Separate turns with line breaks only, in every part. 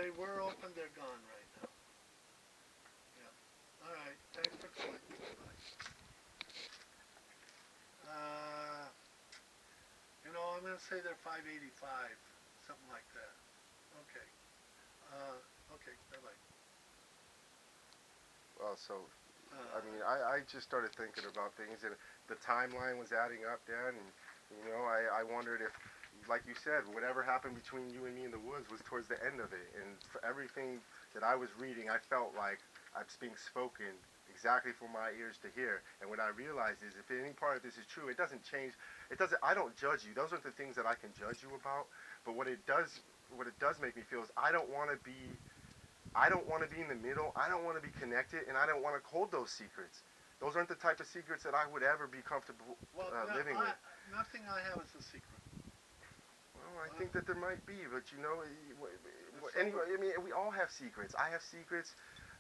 they were open, they're gone right now. Yeah. All right. Thanks for calling. Bye. Uh, I'm gonna say they're 585, something like that. Okay. Okay. Bye bye.
Well, so I
Uh,
mean, I just started thinking about things, and the timeline was adding up, Dan, and I wondered if, like you said, whatever happened between you and me in the woods was towards the end of it, and for everything that I was reading, I felt like I was being spoken exactly for my ears to hear. And what I realized is, if any part of this is true, it doesn't change. It doesn't. I don't judge you. Those aren't the things that I can judge you about. But what it does make me feel is I don't want to be in the middle. I don't want to be connected, and I don't want to hold those secrets. Those aren't the type of secrets that I would ever be comfortable
well, no,
living with.
nothing I have is a secret.
Well, I
Uh,
think that there might be, but
so
anyway, I mean, we all have secrets. I have secrets.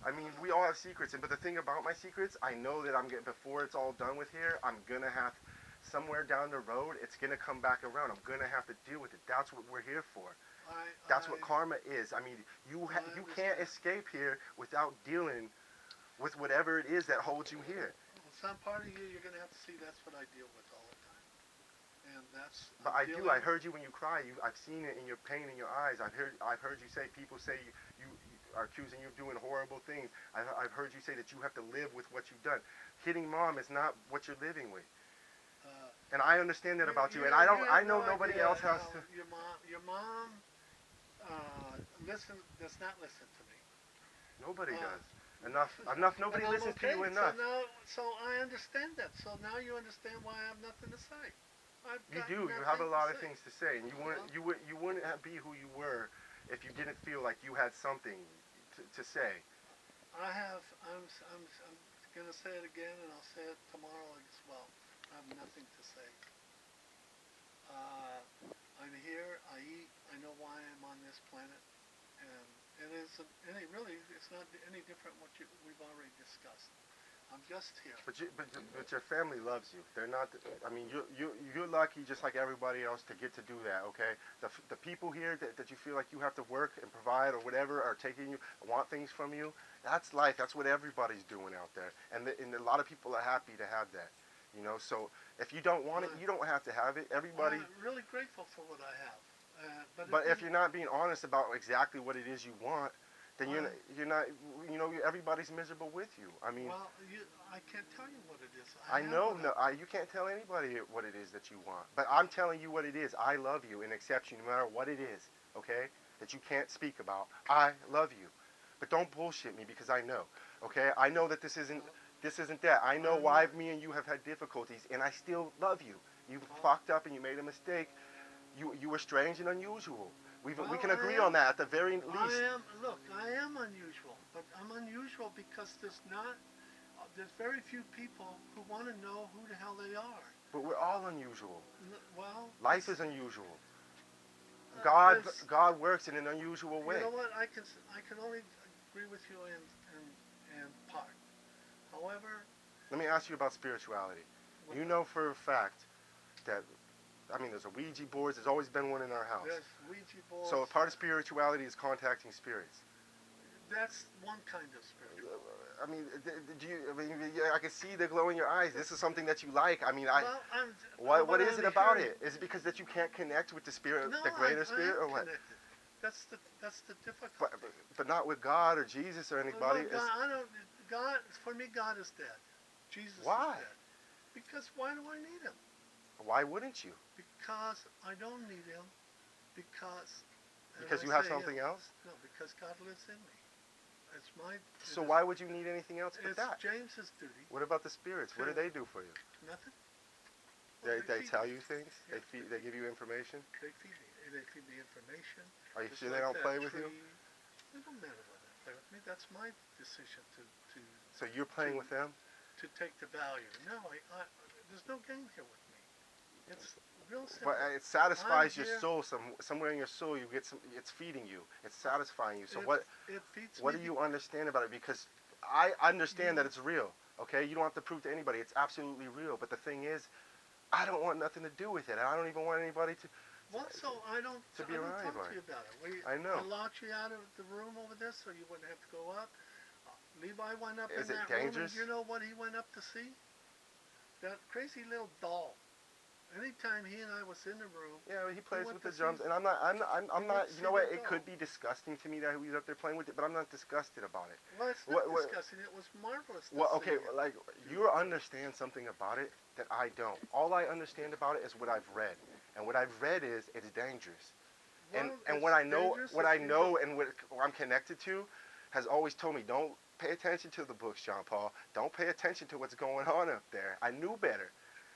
I mean, we all have secrets. But the thing about my secrets, I know that before it's all done with here, I'm gonna have somewhere down the road, it's gonna come back around. I'm gonna have to deal with it. That's what we're here for.
I
That's
I
what karma is. I mean,
I
you can't
understand.
escape here without dealing with whatever it is that holds you here.
Well, some part of you, you're gonna have to see. That's what I deal with all the time, and that's
But
I'm
I do. I
dealing.
heard you when you cry. I've seen it in your pain in your eyes. I've heard you say. People say you are accusing you of doing horrible things. I've heard you say that you have to live with what you've done. Hitting mom is not what you're living with,
Uh,
and I understand that about you. And
you
I
have
know
no
nobody
idea
else has
how
to.
your mom listen does not listen to me.
Nobody
Uh,
does. Enough.
and
Nobody
I'm
listens to
okay.
you enough.
So I understand that. So now you understand why I have nothing to say. I've
You
got
do. You have
nothing
a
to
lot of
say.
things to say, and
Well,
you wouldn't be who you were if you didn't feel like you had something to say.
I have. I'm gonna say it again, and I'll say it tomorrow as well. I have nothing to say. Uh, I'm here. I eat. I know why I'm on this planet, and it really it's not any different what we've already discussed. I'm just here.
But your family loves you. They're not. I mean, you're lucky, just like everybody else, to get to do that. Okay, the people here that you feel like you have to work and provide or whatever are taking you, want things from you. That's life. That's what everybody's doing out there, and a lot of people are happy to have that. So if you don't want it,
Uh,
you don't have to have it. Everybody.
I'm really grateful for what I have, but it
But if
didn't.
you're not being honest about exactly what it is you want, then
Uh,
you're not. Everybody's miserable with you. I mean,
well, I can't tell you what it is. I
I
have
know,
what I.
no, you can't tell anybody what it is that you want. But I'm telling you what it is. I love you and accept you no matter what it is, okay? That you can't speak about. I love you. But don't bullshit me because I know, okay? I know that
Well,
this isn't that. I know
I'm
why
not.
me and you have had difficulties, and I still love you. You
Well,
fucked up and you made a mistake. You were strange and unusual. We
well,
can agree on that at the very
I
least.
am. Look, I am unusual, but I'm unusual because there's very few people who want to know who the hell they are.
But we're all unusual.
Well,
Life is unusual.
it's
God works in an unusual
you
way.
know what I can only agree with you in part. However,
Let me ask you about spirituality.
what
You know for a fact that, I mean, there's a Ouija board. There's always been one in our house.
there's Ouija
So a
boards.
part of spirituality is contacting spirits.
That's one kind of spirituality.
I mean, do you? I mean, yeah, I can see the glow in your eyes. This is something that you like. I mean,
Well,
what
but
is
I'm
it about
hearing.
it? Is it because that you can't connect with the spirit,
No,
the greater
I
spirit,
am
or what?
connected. That's the
But,
difficulty.
but not with God or Jesus or anybody.
Look,
It's,
I don't. God for me, God is dead. Jesus is
why?
dead. Because why do I need him?
Why wouldn't you?
Because I don't need him. Because and
Because
I
you have
say
something
him.
else.
No, because God lives in me. It's my.
So why would you need anything else but
It's
that?
James's duty.
What about the spirits? What do they do for you?
Nothing. Well,
They
feed
tell
me.
you things.
Yeah,
They give you information.
they feed me. They feed me information.
Are you
Just
sure they
like
don't
that
play with
tree.
you?
It don't matter whether they play with me. That's my decision
So you're playing with them?
to take the value. No, there's no game here with me. It's real
But
simple.
it
I'm
satisfies your
here.
soul. Somewhere in your soul, you get some. It's feeding you. It's satisfying you. So
It
what?
it feeds
What
me.
do you understand about it? Because I understand that
You
it's real. Okay, you don't have to prove to anybody it's absolutely real. But the thing is, I don't want nothing to do with it. I don't even want anybody to
Well, so I don't
to be
talk
alive.
to you about it.
I know.
I locked you out of the room over this so you wouldn't have to go up. Levi went up
Is
in
it
that
dangerous?
room, and you know what he went up to see? That crazy little doll. Anytime he and I was in the room,
Yeah, he plays
went
with the
to
drums,
see-
and I'm
he went
not.
to
You
see
know what?
the
It
doll.
could be disgusting to me that he was up there playing with it, but I'm not disgusted about it.
Well, it's not
What?
disgusting. It was marvelous to
Well,
see
okay,
you.
like you understand something about it that I don't. All I understand about it is what I've read, and what I've read is it's dangerous.
Well,
And
it's
what I know,
dangerous
what
if
I
you
know,
don't.
and what I'm connected to, has always told me don't pay attention to the books, John Paul. Don't pay attention to what's going on up there. I knew better.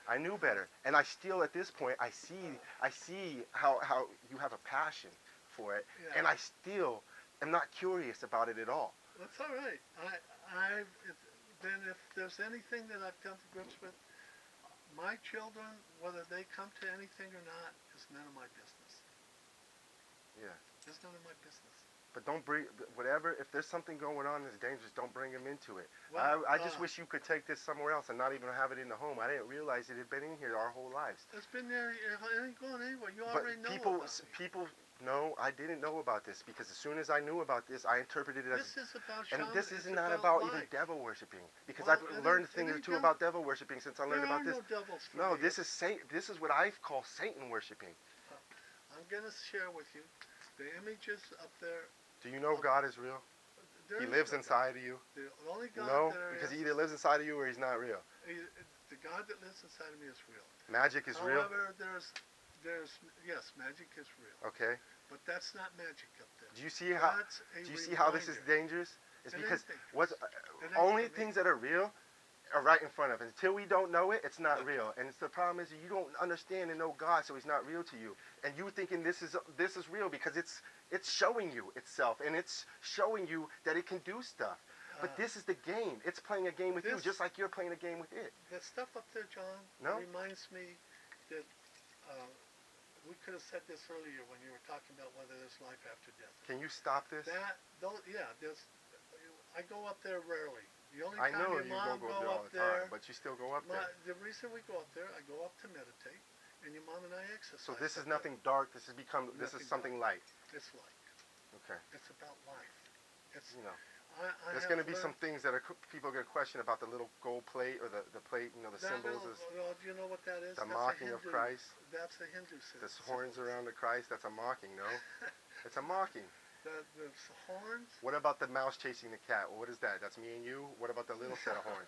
I knew better, and I still, at this point, I see how you have a passion for it,
Yeah.
and I still am not curious about it at all.
That's all right. Then if there's anything that I've come to grips with, my children, whether they come to anything or not, is none of my business.
Yeah.
It's none of my business.
But don't bring whatever. If there's something going on that's dangerous, don't bring him into it.
Well,
I just wish you could take this somewhere else and not even have it in the home. I didn't realize it had been in here our whole lives.
It's been there. It ain't going anywhere. You
But
already know
people,
about me.
people, no, I didn't know about this because as soon as I knew about this, I interpreted it as.
This is about
And
shaman.
this is
It's
not
about
about even
life.
devil worshiping because
Well,
I've learned a thing or
it
two
ain't
about devil worshiping since I learned
There
about
are
this.
no devils for
No,
me.
this is This is what I call Satan worshiping.
I'm gonna share with you the images up there.
Do you know God is real?
There
He
is
lives
no
inside of you.
God. The only God
No,
there
because
is.
he either lives inside of you or he's not real.
The God that lives inside of me is real.
Magic is real.
However, yes, magic is real.
Okay.
But that's not magic up there.
Do you see how?
That's a
Do you see how this is
reminder.
dangerous? It's
It
because
ain't dangerous.
what's
It ain't
only
for me.
things that are real are right in front of us. Until we don't know it, it's not real. And the problem is you don't understand and know God, so He's not real to you. And you thinking this is real because it's showing you itself and it's showing you that it can do stuff. But this is the game. It's playing a game with you, just like you're playing a game with it.
The stuff up there, John, reminds me that we could have said this earlier when you were talking about whether there's life after death.
Can you stop this?
I go up there rarely. The only
I
time
know
your
you
mom
go
go
there all
up
the time,
there,
but you still go up there.
the reason we go up there, I go up to meditate, and your mom and I exercise.
So this is
up
nothing dark. This is something light.
It's light.
Okay.
It's about life. It's
there's going to be some things that people are going to question about the little gold plate or the plate, the symbols.
Do you know what that is?
The
That's
mocking of Christ.
That's a Hindu symbol.
There's horns around the Christ. That's a mocking, no? It's a mocking.
The horns?
What about the mouse chasing the cat? Well, what is that? That's me and you? What about the little set of horns?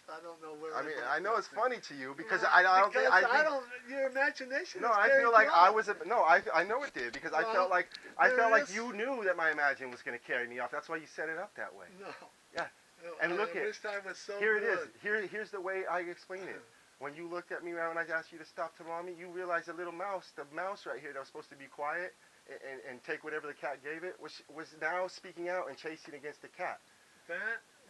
I don't know where.
I mean, I know it's funny to you because
your imagination.
No, I feel like I was. I know it did because I felt like you knew that my imagination was going to carry me off. That's why you set it up that way.
No.
Yeah.
No,
and look
I wish I was so
here
good.
it is. Here's the way I explain it. When you looked at me when I asked you to stop to mommy, you realized the mouse right here that was supposed to be quiet and take whatever the cat gave it was now speaking out and chasing against the cat.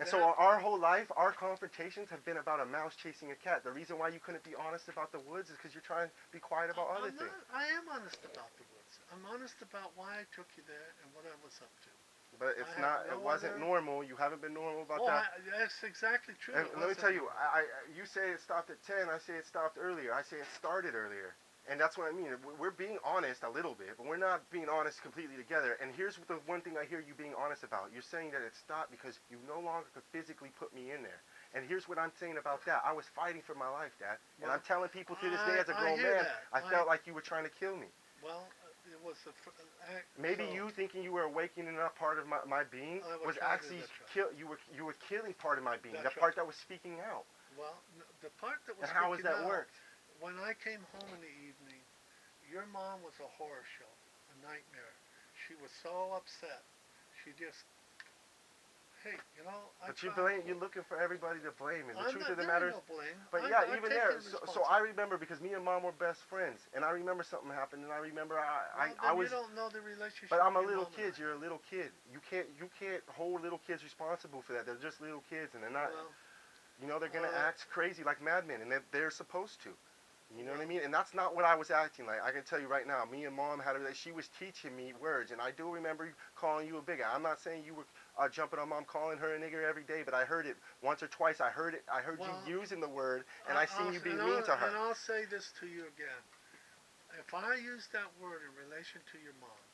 So our whole life, our confrontations have been about a mouse chasing a cat. The reason why you couldn't be honest about the woods is because you're trying to be quiet about other things.
I am honest about the woods. I'm honest about why I took you there and what I was up to.
But it's not. It wasn't normal. You haven't been normal about that.
That's exactly true.
And let me tell you, you say it stopped at 10. I say it stopped earlier. I say it started earlier. And that's what I mean. We're being honest a little bit, but we're not being honest completely together. And here's the one thing I hear you being honest about. You're saying that it stopped because you no longer could physically put me in there. And here's what I'm saying about that. I was fighting for my life, Dad. And I'm telling people to this day as a grown man, I felt like you were trying to kill me.
Well, it was
maybe you thinking you were awakening up part of my being was actually you were killing part of my being, the part that was speaking out.
Well, the part that was
speaking out. And how has that worked?
When I came home in the evening, your mom was a horror show, a nightmare. She was so upset. She just, hey,
But you're looking for everybody to blame. And the truth of the matter is,
no blame.
But even there, so I remember because me and Mom were best friends, and I remember something happened, and I remember I was.
You don't know the relationship.
But I'm a little kid. You're a little kid. You can't hold little kids responsible for that. They're just little kids, and they're not. They're gonna act crazy like madmen, and they're supposed to. You know what I mean? And that's not what I was acting like. I can tell you right now, me and Mom had she was teaching me words, and I do remember calling you a bigot. I'm not saying you were jumping on Mom, calling her a nigger every day, but I heard it once or twice. I heard you using the word, and I seen you being mean to her.
And I'll say this to you again. if I use that word in relation to your mom,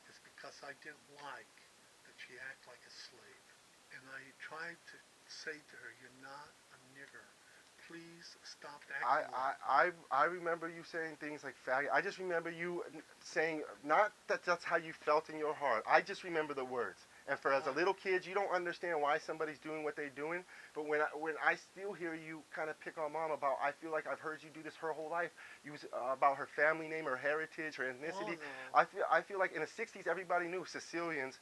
it's because I didn't like that she acted like a slave. And I tried to say to her, you're not a nigger. Please stop
I,
acting
I,
like it.
I remember you saying things like faggot. I just remember you saying, not that that's how you felt in your heart. I just remember the words. And for as a
Uh,
little kid, you don't understand why somebody's doing what they're doing. But when I still hear you kind of pick on mom about, I feel like I've heard you do this her whole life. Use about her family name, her heritage, her
oh
ethnicity.
no.
I feel like in the '60s, everybody knew Sicilians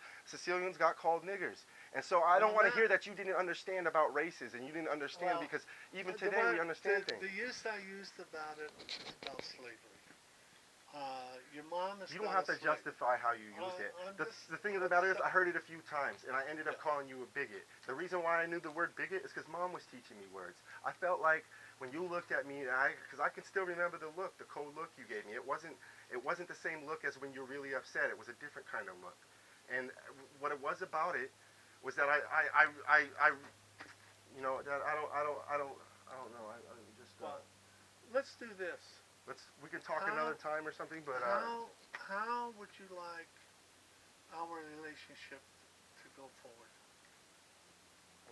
got called niggers. And so I don't
Well,
want to
that,
hear that you didn't understand about races and you didn't understand
well,
because even
the
today
one,
we understand things.
the use I used about it is about slavery. Your mom is
You don't
not a
have to
slave.
justify how you used it.
I'm just,
The thing of the
I'm
matter is,
so,
I heard it a few times, and I ended up
yeah,
calling you a bigot. The reason why I knew the word bigot is because mom was teaching me words. I felt like when you looked at me, because I can still remember the look, the cold look you gave me. It wasn't the same look as when you're really upset. It was a different kind of look. And what it was about it was that that I don't know. I just
well, let's do this.
we can talk
How,
another time or something, but
how would you like our relationship to go forward?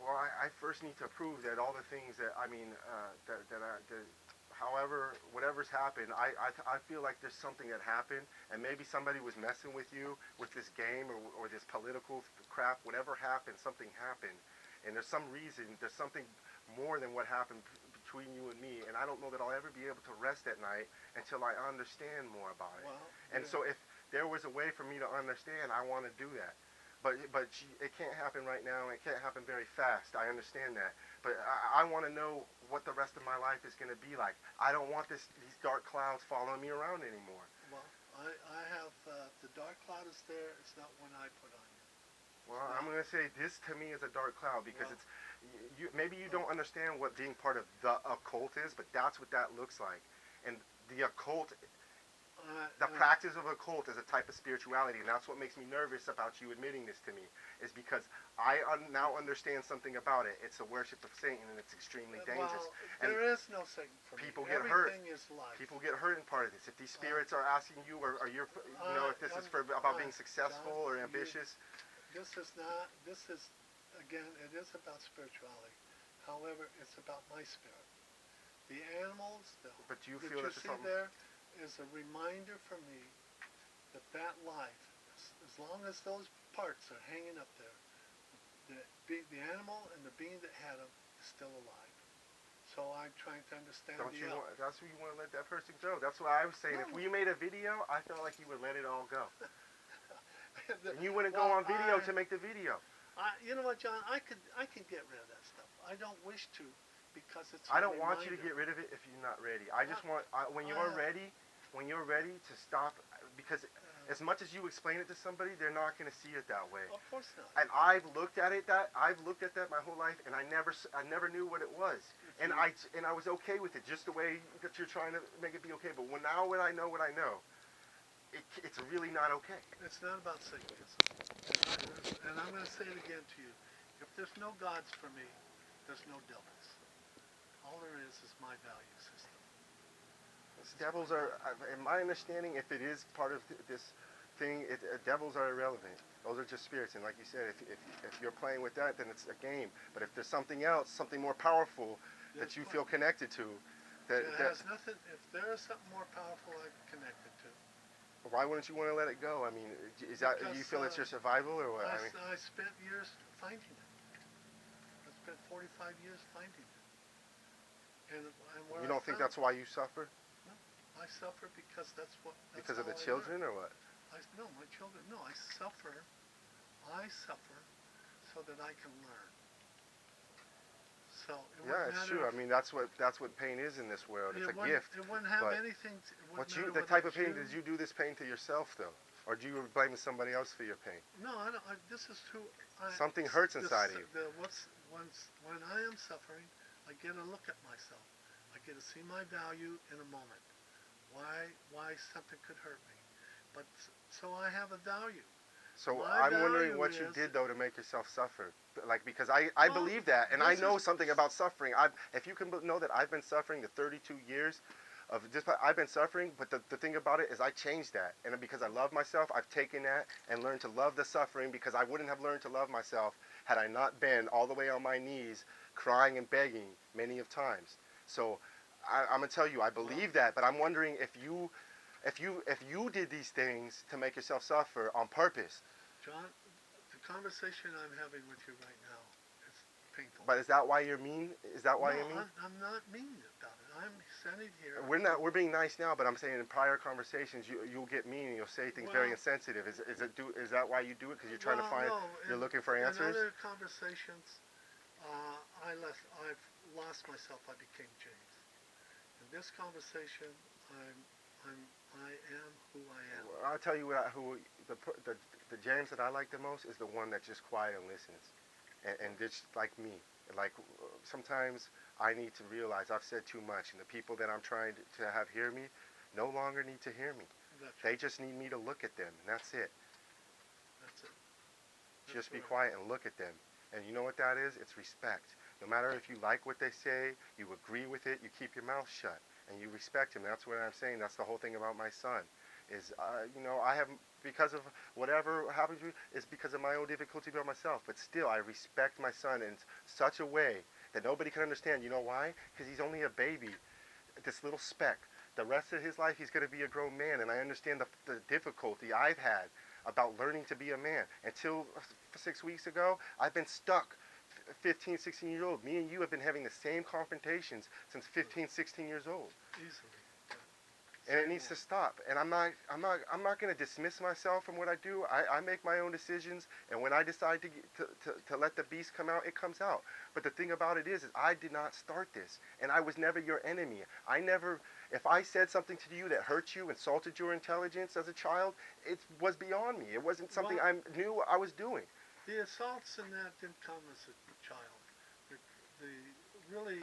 well, I first need to prove that all the things that however, whatever's happened, I feel like there's something that happened, and maybe somebody was messing with you with this game or this political crap. Whatever happened, something happened, and there's some reason, there's something more than what happened between you and me, and I don't know that I'll ever be able to rest at night until I understand more about it.
Well,
And
yeah,
so if there was a way for me to understand, I want to do that. But it can't happen right now. It can't happen very fast. I understand that. But I want to know what the rest of my life is going to be like. I don't want these dark clouds following me around anymore.
well, I have, the dark cloud is there. It's not one I put on you.
Well,
It's
I'm
not.
going to say this to me is a dark cloud because
Well,
maybe you
oh,
don't understand what being part of the occult is, but that's what that looks like. And the occult, the
uh,
practice of occult is a type of spirituality, and that's what makes me nervous about you admitting this to me, is because I now understand something about it. It's a worship of Satan, and it's extremely dangerous.
well,
And
there is no Satan for me.
people get hurt.
Everything is life.
People get hurt in part of this. If these
Uh,
spirits are asking you, or you're, if this is for about being
John,
successful or
you,
ambitious,
this is not, this is, again, it is about spirituality. However, it's about my spirit. The animals
but do you
that
feel
you
that there's
see
something?
there is a reminder for me that that life, as long as those parts are hanging up there, the animal and the being that had them is still alive. So I'm trying to understand
Don't
the
you
elk.
want? That's where you want to let that person go. That's what I was saying. If
No.
we made a video, I felt like you would let it all go,
The-
and you wouldn't go
well,
on video to make the video.
you know what, John? I can get rid of that stuff. I don't wish to, because it's a
I don't want you to
reminder.
get rid of it if you're not ready. I just want when you're
I,
ready, to stop, because as much as you explain it to somebody, they're not going to see it that way.
of course not.
And I've looked at that my whole life, and I never knew what it was, and I was okay with it, just the way that you're trying to make it be okay. But when I know what I know, it's really not okay.
It's not about Satanism. And I'm going to say it again to you. If there's no gods for me, there's no devils. All there is my value system.
Devils are, in my understanding, if it is part of this thing, devils are irrelevant. Those are just spirits, and like you said, if you're playing with that, then it's a game. But if there's something else, something more powerful that you feel connected to,
It has nothing. If there is something more powerful I'm connected to,
why wouldn't you want to let it go? I mean, is that
because
you feel it's your survival or what?
I spent years finding it. I spent 45 years finding it. And where
You don't think that's why you suffer?
No, I suffer because that's what. That's
Because of the
how I
children
learn.
or what?
No, my children. No, I suffer. I suffer so that I can learn. So it
Yeah,
wouldn't
it's
matter
true. I
if-
mean, that's what pain is in this world. It's a gift.
It wouldn't have
but
anything. It wouldn't
What you,
matter
the type of
whether
pain,
it's
did you do this pain to yourself though, or do you blame somebody else for your pain?
No, I don't. This is true.
Something hurts inside of you.
When I am suffering, I get a look at myself. I get to see my value in a moment. Why something could hurt me, but so I have a value.
So
My
I'm wondering
value
what you
is-
did though to make yourself suffer. Like, because I
Well,
believe that, and I
this
know
is-
something about suffering. If you can know that I've been suffering the 32 years I've been suffering, but the thing about it is I changed that. And because I love myself, I've taken that and learned to love the suffering, because I wouldn't have learned to love myself had I not been all the way on my knees crying and begging many of times. So I'm going to tell you, I believe that, but I'm wondering if you did these things to make yourself suffer on purpose.
John, the conversation I'm having with you right now is painful.
But is that why you're mean? Is that why you're mean?
I'm not mean about it. I'm standing here.
We're being nice now, but I'm saying in prior conversations you'll get mean and you'll say things very insensitive. Is that why you do it? Because you're trying to find, you're looking for answers?
In other conversations, I've lost myself. I became James. In this conversation, I am who I am.
I'll tell you the James that I like the most is the one that's just quiet and listens, and just like me. Like sometimes I need to realize I've said too much, and the people that I'm trying to have hear me no longer need to hear me. They just need me to look at them, and that's it.
That's it.
Just be quiet and look at them. And you know what that is? It's respect. No matter if you like what they say, you agree with it, you keep your mouth shut, and you respect him. That's what I'm saying. That's the whole thing about my son. Is, I have, because of whatever happens to me, it's because of my own difficulty about myself. But still, I respect my son in such a way that nobody can understand. You know why? Because he's only a baby, this little speck. The rest of his life, he's going to be a grown man, and I understand the difficulty I've had about learning to be a man. Until 6 weeks ago, I've been stuck 15, 16 years old. Me and you have been having the same confrontations since 15, 16 years old.
Easily.
And it needs to stop. And I'm not going to dismiss myself from what I do. I make my own decisions, and when I decide to let the beast come out, it comes out. But the thing about it is I did not start this, and I was never your enemy. If I said something to you that hurt you, insulted your intelligence as a child, it was beyond me. It wasn't something I knew I was doing.
The assaults in that didn't come as a child. Really.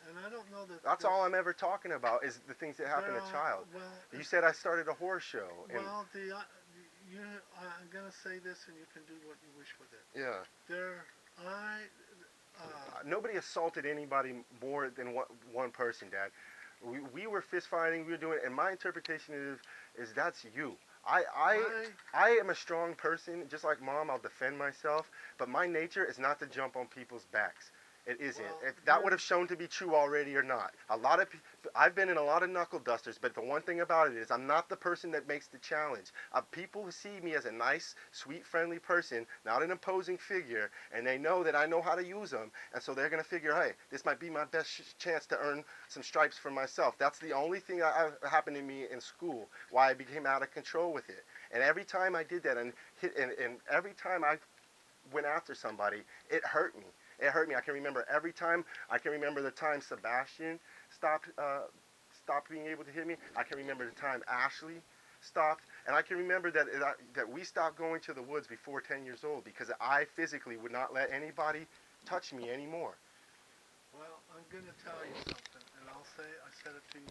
And I don't know that...
That's all I'm ever talking about is the things that happen to a child.
Well,
you said I started a horror show.
Well, I'm going to say this, and you can do what you wish with it.
Yeah. Nobody assaulted anybody more than one person, Dad. We were fist fighting. We were doing, and my interpretation is that's you. I am a strong person, just like Mom. I'll defend myself, but my nature is not to jump on people's backs. It isn't. If that would have shown to be true already or not. I've been in a lot of knuckle dusters, but the one thing about it is I'm not the person that makes the challenge. People who see me as a nice, sweet, friendly person, not an imposing figure, and they know that I know how to use them, and so they're going to figure, hey, this might be my best chance to earn some stripes for myself. That's the only thing that happened to me in school, why I became out of control with it. And every time I did that, and every time I went after somebody, it hurt me. It hurt me. I can remember every time. I can remember the time Sebastian stopped being able to hit me. I can remember the time Ashley stopped, and I can remember that we stopped going to the woods before 10 years old because I physically would not let anybody touch me anymore.
Well, I'm going to tell you something, and I said it to you